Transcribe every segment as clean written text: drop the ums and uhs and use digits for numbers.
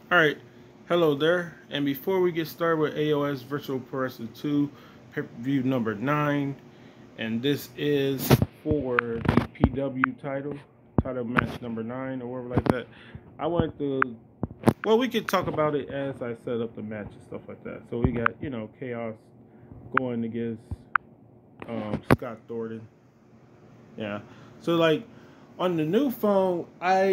Alright, hello there. And before we get started with AOS Virtual Pro Wrestling 2 pay-per-view number 9, and this is for the PW title match number 9 or whatever like that. I wanted to, well, we could talk about it as I set up the match and stuff like that. So we got, Chaos going against Scott Thornton. Yeah. So like on the new phone, I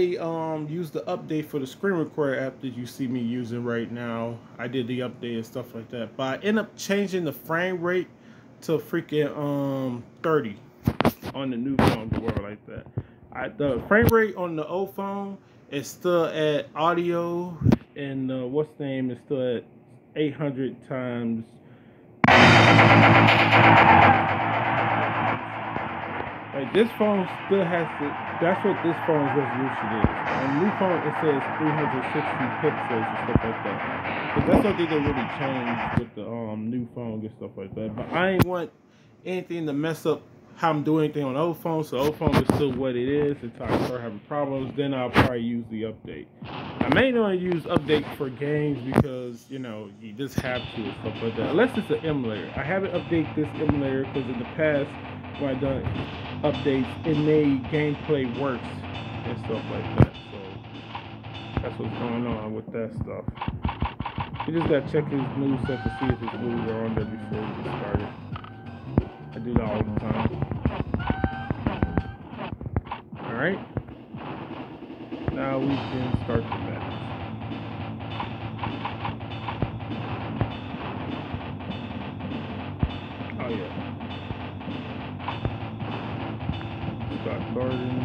used the update for the screen recorder app that you see me using right now. I did the update and stuff like that. But I ended up changing the frame rate to freaking 30 on the new phone or whatever like that. The frame rate on the old phone is still at audio and what's the name is still at 800 times. Like this phone still has to. That's what this phone's resolution is. On the new phone, it says 360 pixels and stuff like that. But that's something they really changed with the new phone and stuff like that. But I ain't want anything to mess up how I'm doing anything on the old phone. So the old phone is still what it is until I start having problems. Then I'll probably use the update. I may not use update for games because you just have to and stuff like that. Unless it's an emulator. I haven't updated this emulator because in the past when I done updates, it made gameplay worse and stuff like that. So that's what's going on with that stuff. You just gotta check his moveset to see if his moves are on there before we get started. I do that all the time. Alright. Now we can start the match. Oh yeah. Scott Gordon.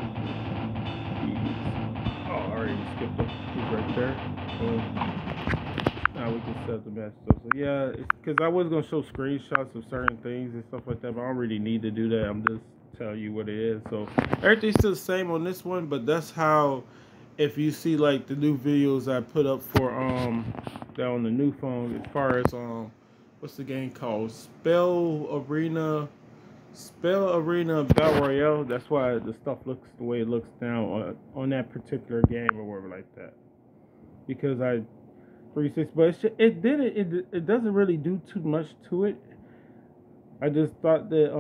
I already skipped him. He's right there. So now we can set the match stuff. So yeah, because I was gonna show screenshots of certain things and stuff like that, but I don't really need to do that. I'm just telling you what it is. So everything's still the same on this one, but that's how. If you see like the new videos I put up for that on the new phone, as far as what's the game called? Spell Arena Battle Royale. That's why the stuff looks the way it looks now on that particular game or whatever like that. Because I 36, but it doesn't really do too much to it. I just thought that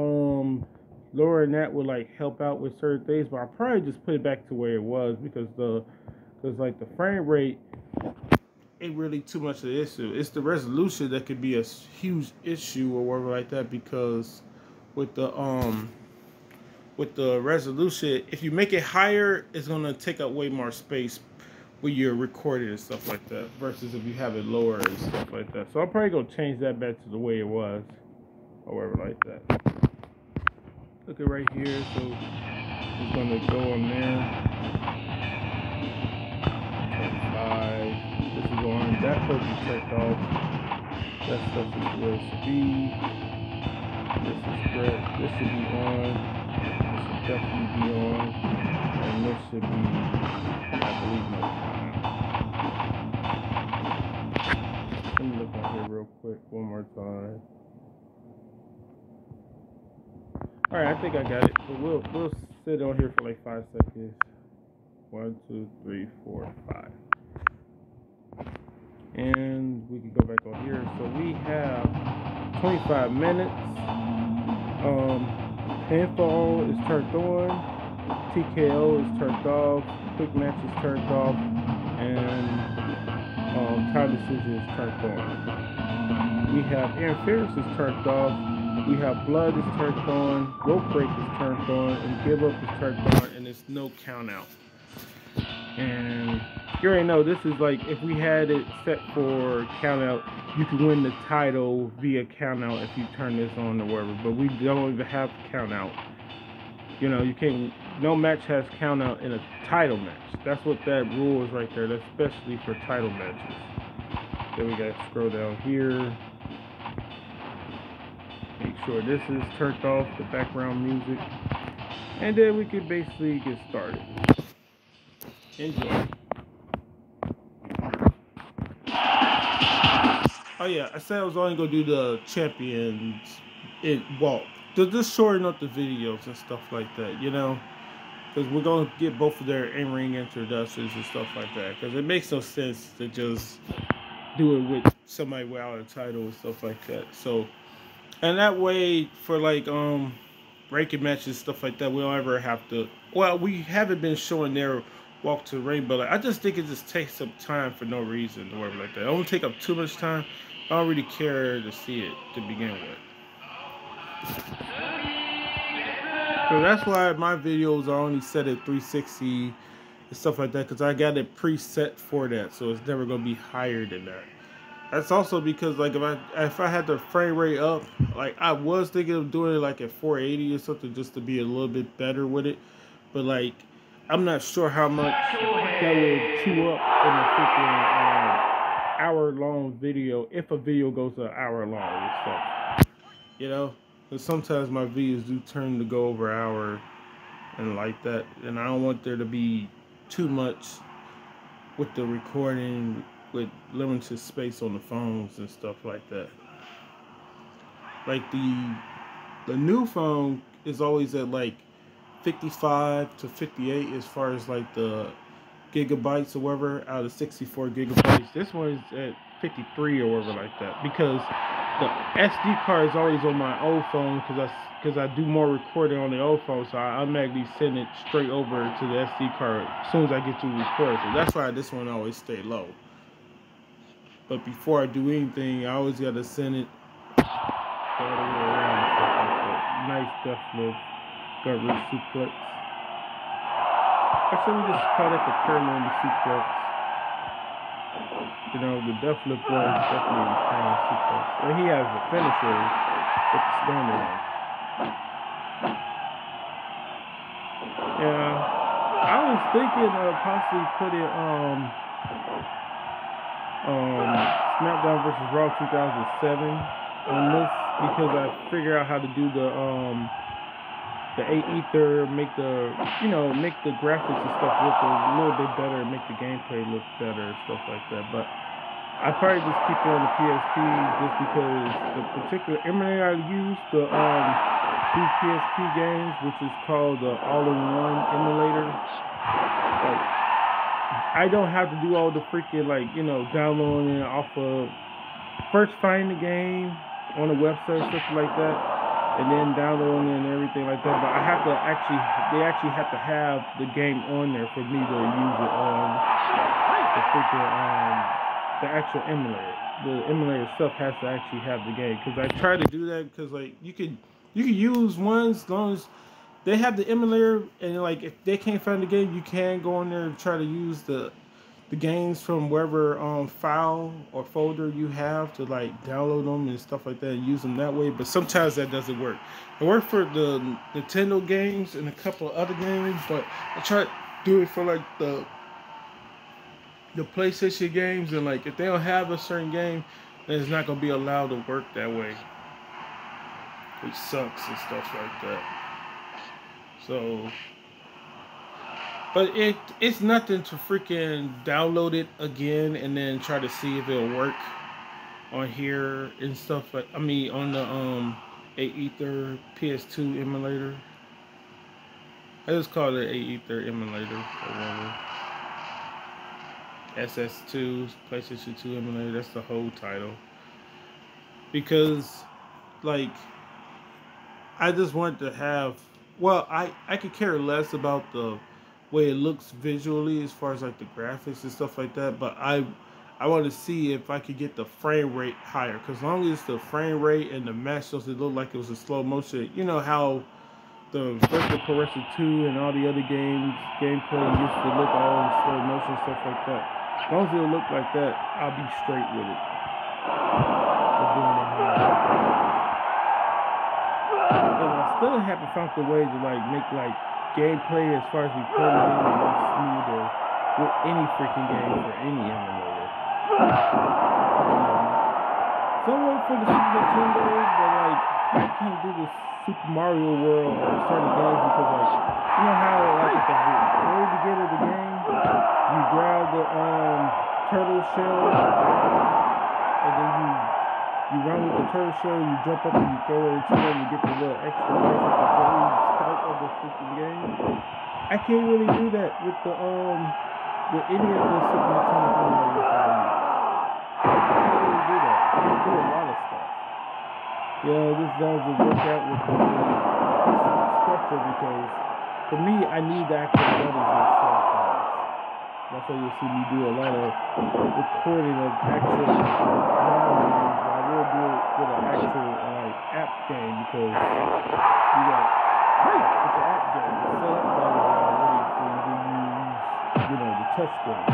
lowering that would like help out with certain things, but I probably just put it back to where it was because like the frame rate ain't really too much of the issue. It's the resolution that could be a huge issue or whatever like that because with the resolution, if you make it higher, it's gonna take up way more space when you're recording and stuff like that versus if you have it lower and stuff like that. So I'm probably gonna change that back to the way it was or whatever like that. Look at right here, so it's gonna go on there. 5. This is on. That supposed to be checked off. That stuff is where it should be. This is correct. This should be on. This should definitely be on. And this should be, I believe, no time. Let me look on here real quick one more time. Alright, I think I got it. But we'll sit on here for like 5 seconds. 1, 2, 3, 4, 5. And we can go back on here. So we have 25 minutes. Pinfall is turned on. TKO is turned off. Quick match is turned off. And time decision is turned on. We have interference is turned off. We have blood is turned on, rope break is turned on, and give up is turned on, and there's no count out. And you already know this is like if we had it set for count out, you can win the title via count out if you turn this on or whatever. But we don't even have count out. You can't. No match has count out in a title match. That's what that rule is right there. That's especially for title matches. Then we gotta scroll down here. Make sure this is turned off, the background music. And then we can basically get started. Enjoy. Oh yeah, I said I was only gonna do the champions walk. Just shorten up the videos and stuff like that, because we're gonna get both of their in-ring introductions and stuff like that. Because it makes no sense to just do it with somebody without a title and stuff like that. So, and that way for like ranking matches stuff like that, we don't ever have to. Well, we haven't been showing their walk to the ring, but like, I just think it just takes up time for no reason or whatever like that. It don't take up too much time. I don't really care to see it to begin with. So that's why my videos are only set at 360 and stuff like that, because I got it preset for that, so it's never gonna be higher than that. That's also because like if I had the frame rate up, like I was thinking of doing it like at 480 or something just to be a little bit better with it, but like I'm not sure how much that would chew up in a freaking hour-long video if a video goes an hour long and stuff, you know. Because sometimes my videos do turn to go over an hour and like that, and I don't want there to be too much with the recording with limited space on the phones and stuff like that. Like the new phone is always at like 55 to 58 as far as like the gigabytes or whatever out of 64 gigabytes. This one is at 53 or whatever like that, because the SD card is always on my old phone because I do more recording on the old phone, so I automatically send it straight over to the SD card as soon as I get to record. So that's why this one always stay low. But before I do anything, I always gotta send it all the way around. Stuff like that. Nice death lift, gut wrench suplex. Actually, we just call it the Kerman suplex. You know, the death lift one is definitely the Kerman suplex. And he has a finisher with the standard on. Yeah, I was thinking of possibly putting SmackDown vs. Raw 2007 on this, because I figured out how to do the 8 ether, make the graphics and stuff look a little bit better, make the gameplay look better and stuff like that. But I probably just keep it on the PSP just because the particular emulator I use to do PSP games, which is called the All-in-One emulator. Like, I don't have to do all the freaking downloading off of first finding the game on a website, stuff like that, and then downloading and everything like that. But I have to they actually have to have the game on there for me to use it on the freaking the actual emulator. The emulator itself has to actually have the game, because I try to do that because like you could use ones as long as they have the emulator, and like if they can't find the game, you can go on there and try to use the games from wherever file or folder you have to like download them and stuff like that and use them that way. But sometimes that doesn't work. It worked for the Nintendo games and a couple of other games, but I try to do it for like the PlayStation games, and like if they don't have a certain game, then it's not gonna be allowed to work that way, which sucks and stuff like that. So, but it's nothing to freaking download it again and then try to see if it'll work on here and stuff like, I mean on the 8 ether PS2 emulator. I just call it 8 ether emulator or whatever. SS2 PlayStation 2 emulator, that's the whole title. Because like I just want to have, well, I could care less about the way it looks visually as far as like the graphics and stuff like that, but I want to see if I could get the frame rate higher, because as long as the frame rate and the match doesn't look like it was a slow motion, you know how the Virtual Pro Wrestling 2 and all the other gameplay used to look all in slow motion, stuff like that. As long as it'll look like that, I'll be straight with it. I still haven't found the way to like make like gameplay as far as recording it more smoother with any freaking game for any emulator. Some way for the Super Nintendo, but like I can't do the Super Mario World or certain games because like, you know how like at the very beginning of the game you grab the turtle shell and then you You run with the turtle shell, you jump up and you throw it into them to get the little extra life at the very start of the freaking game. I can't really do that with the with any of the Super Nintendo emulators that I use. I can't really do that. I can't do a lot of stuff. Yeah, this doesn't work out with the structure because for me, I need the actual buttons with some things. That's why you'll see me do a lot of recording of actual ROM games, but I will do it with an actual app game because you got it's an app game. It's set up that way already for you to use, the touch screen.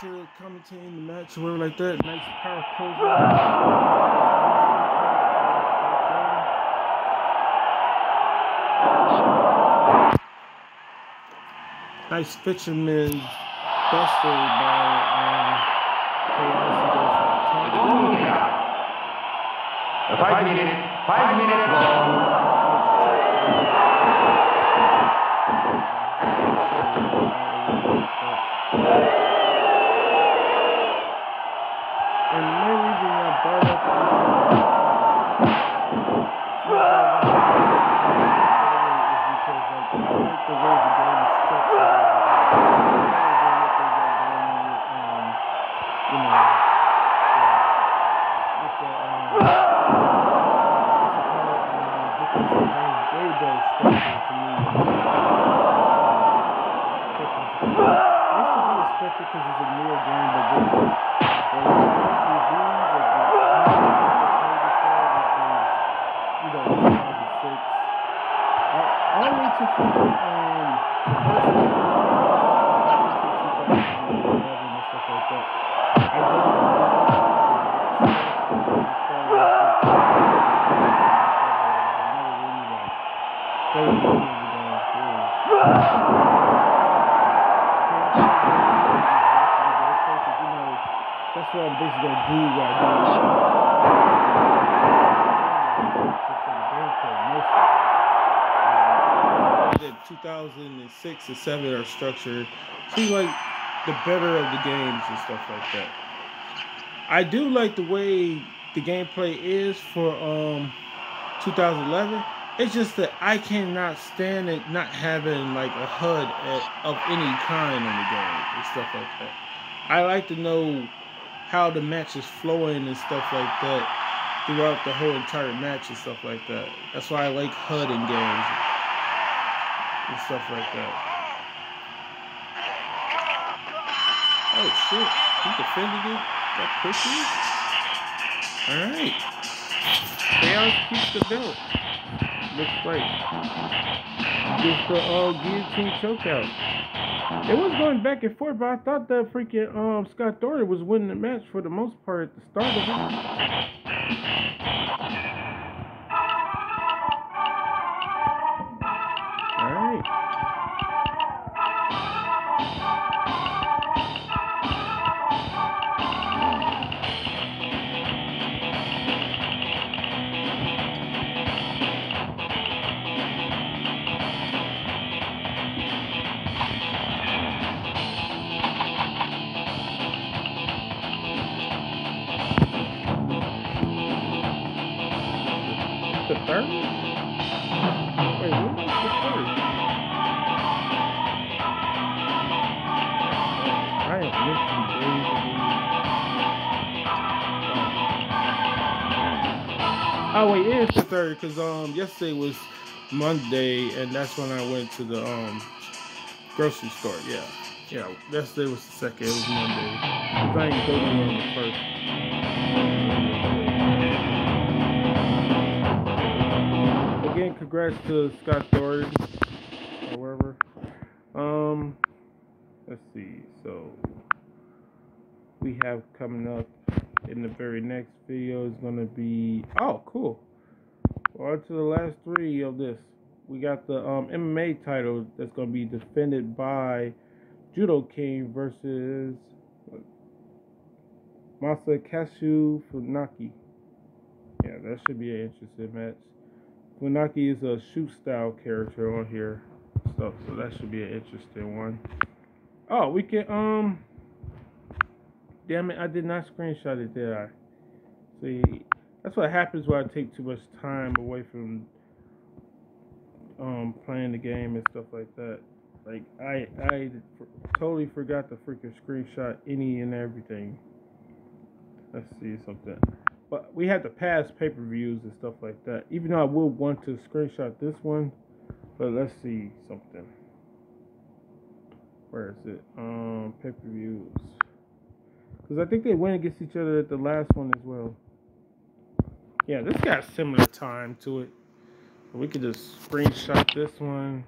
To commentating the match or whatever like that. Nice power closer. Nice fisherman buster by The 5-minute long. And the main reason I brought up is because I like the way the game is structured. Way better structure to me. It's to be expected because it's a newer game, but then all the way to freaking the first one, and stuff like that. I that's what I'm basically gonna do right now. 2006 and 7 are structured. Seems like the better of the games and stuff like that. I do like the way the gameplay is for 2011. It's just that I cannot stand it not having like a HUD of any kind on the game and stuff like that. I like to know how the match is flowing and stuff like that throughout the whole entire match and stuff like that. That's why I like HUD in games and stuff like that. Oh shit, he defended it that quickly? Alright. Chaos keeps the belt. Looks like. Gets the guillotine chokeout. It was going back and forth, but I thought that freaking Scott Thornton was winning the match for the most part at the start of it. The third? Wait, when was the third? I am missing days of the week. Oh wait, it is the third because yesterday was Monday and that's when I went to the grocery store. Yeah. Yesterday was the second. It was Monday. Cause I ain't go anywhere on the first. Again, congrats to Scott Thornton, however. Let's see. So we have coming up in the very next video is gonna be cool. Well, on to the last three of this. We got the MMA title that's gonna be defended by Judo King versus Masakazu Funaki. Yeah, that should be an interesting match. Funaki is a shoot style character on here. stuff. So that should be an interesting one. Oh, we can damn it, I did not screenshot it, did I? See, that's what happens when I take too much time away from playing the game and stuff like that. Like I totally forgot to freaking screenshot any and everything. Let's see something. But we had to pass pay-per-views and stuff like that. Even though I would want to screenshot this one, but let's see something. Where is it? Pay-per-views. Because I think they went against each other at the last one as well. Yeah, this got a similar time to it. So we could just screenshot this one.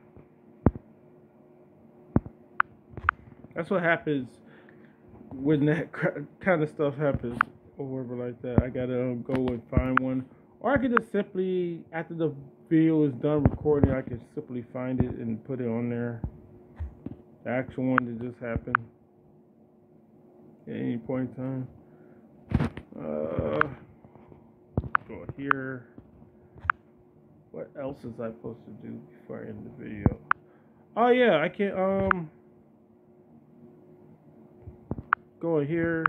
That's what happens when that kind of stuff happens or whatever like that. I gotta go and find one. Or I could just simply, after the video is done recording, I can simply find it and put it on there. The actual one that just happened. At any point in time. Go here. What else is I supposed to do before I end the video? Oh yeah, I can go in here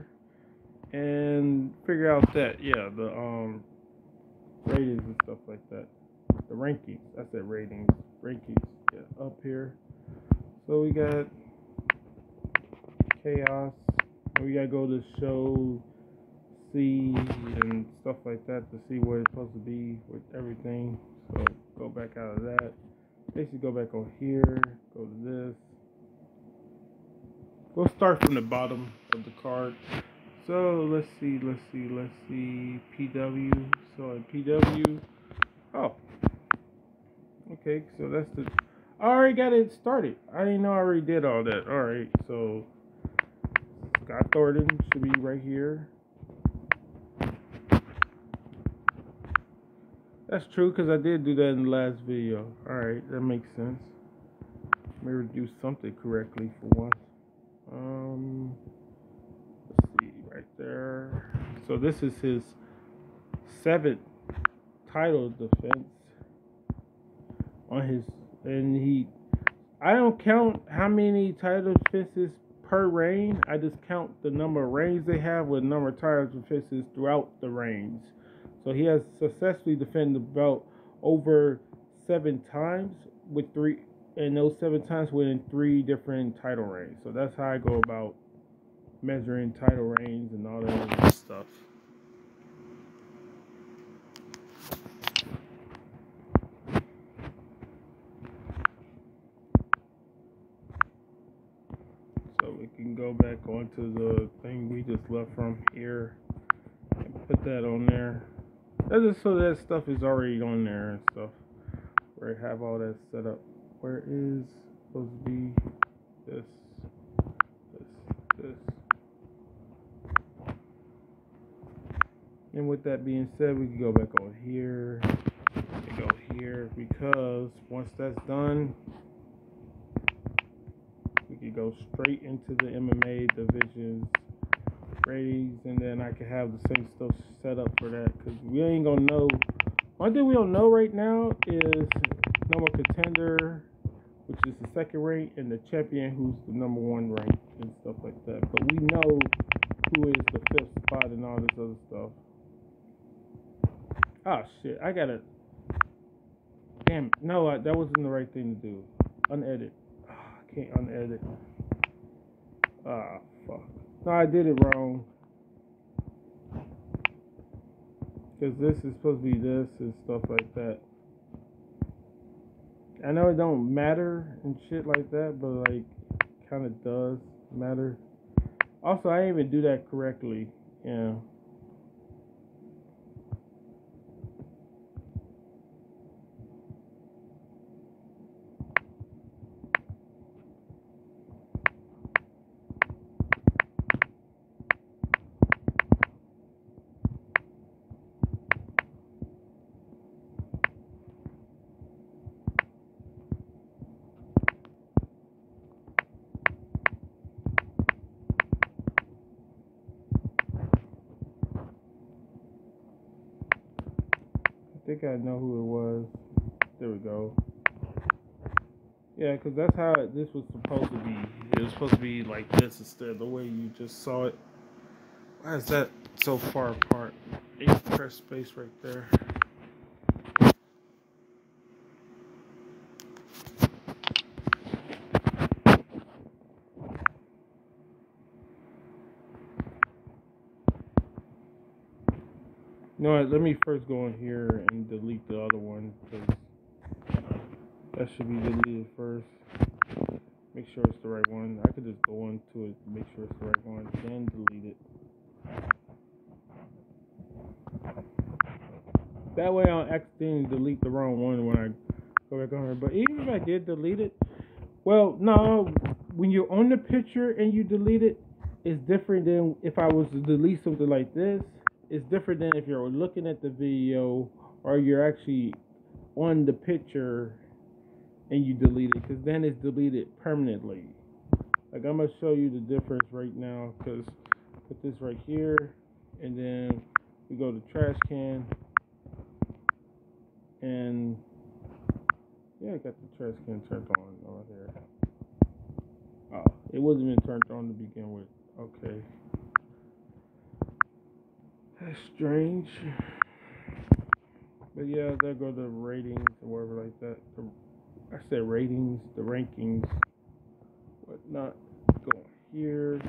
and figure out that the ratings and stuff like that. The rankings. I said ratings. Rankings. Yeah, up here. So we got chaos. We gotta go to show, see, and stuff like that to see where it's supposed to be with everything. So go back out of that. Basically go back on here. Go to this. We'll start from the bottom of the card. So let's see. PW. So in PW. Oh. Okay, so that's the. I already got it started. I didn't know I already did all that. Alright, so Scott Thornton should be right here. That's true because I did do that in the last video. Alright, that makes sense. Maybe do something correctly for once. Let's see, right there. So this is his 7th title defense on his, and I don't count how many title defenses per reign. I just count the number of reigns they have with the number of title defenses throughout the reigns. So he has successfully defended the belt over 7 times with 3. And those 7 times within 3 different title reigns. So that's how I go about measuring title reigns and all that other stuff. So we can go back onto the thing we just left from here and put that on there. That's just so that stuff is already on there and stuff. Where I have all that set up. Where is supposed to be this. And with that being said, we can go back on here and go here because once that's done, we can go straight into the MMA divisions ratings, and then I can have the same stuff set up for that because we ain't gonna know. One thing we don't know right now is number contender, which is the 2nd rank, and the champion, who's the number 1 rank and stuff like that. But we know who is the 5th spot and all this other stuff. Oh shit! I gotta. Damn! No, that wasn't the right thing to do. Unedit. Oh, I can't unedit. Ah, fuck. No, I did it wrong. Because this is supposed to be this and stuff like that. I know it don't matter and shit like that, but like, kind of does matter. Also, I didn't even do that correctly. Yeah. I think I know who it was. There we go. Yeah, because that's how this was supposed to be. It was supposed to be like this instead of the way you just saw it. Why is that so far apart? Press space right there. You know what? Let me first go in here and delete the other one because that should be deleted first. Make sure it's the right one. I could just go into it, make sure it's the right one, then delete it. That way I don't accidentally delete the wrong one when I go back on here. But even if I did delete it, well, no, when you're on the picture and you delete it, it's different than if I was to delete something like this. It's different than if you're looking at the video or you're actually on the picture and you delete it, because then it's deleted permanently. Like, I'm going to show you the difference right now, because put this right here, and then we go to trash can, and yeah, I got the trash can turned on over here. Oh, it wasn't even turned on to begin with. Okay. That's strange. But yeah, there go the ratings or whatever like that. I said ratings, the rankings, whatnot. Go here.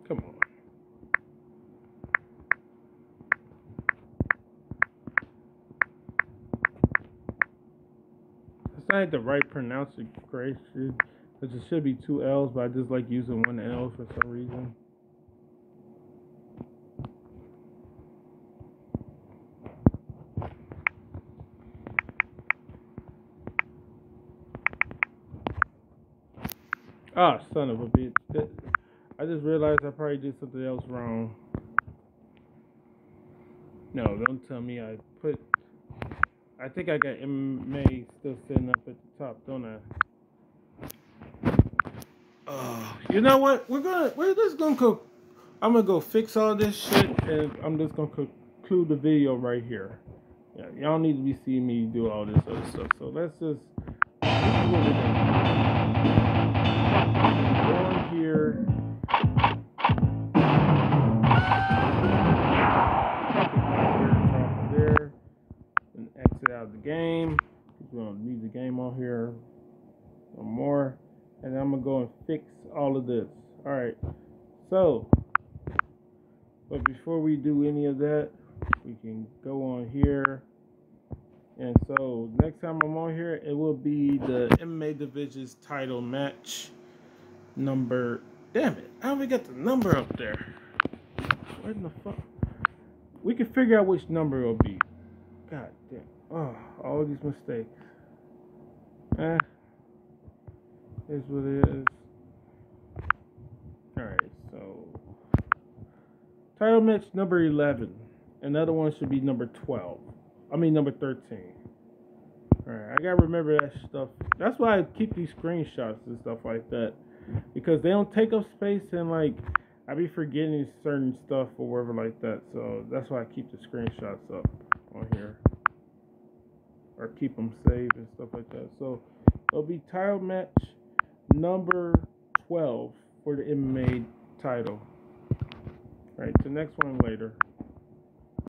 Come on. It's not the right pronunciation, because it should be two L's, but I just like using one L for some reason. Ah, son of a bitch. I just realized I probably did something else wrong. No, don't tell me I think I got MA still sitting up at the top, don't I? You know what? We're just gonna go. I'm gonna go fix all this shit, and I'm just gonna conclude the video right here. Yeah, y'all need to be seeing me do all this other stuff. So let's just. This is what we're gonna do. Go on here. There, and exit out of the game. We're gonna leave the game on here. No more. And I'm gonna go and fix all of this. Alright. So, but before we do any of that, we can go on here. And so next time I'm on here, it will be the MMA Divisions title match number. Damn it! I only got the number up there. Where in the fuck? We can figure out which number it'll be. God damn! Oh, all these mistakes. Is what it is. Alright, so title match number 11. Another one should be number 12. I mean number 13. Alright, I gotta remember that stuff. That's why I keep these screenshots and stuff like that. Because they don't take up space, and like I be forgetting certain stuff or whatever like that. So that's why I keep the screenshots up on here. Or keep them saved and stuff like that. So it'll be title match number 12 for the MMA title. Alright, the next one later.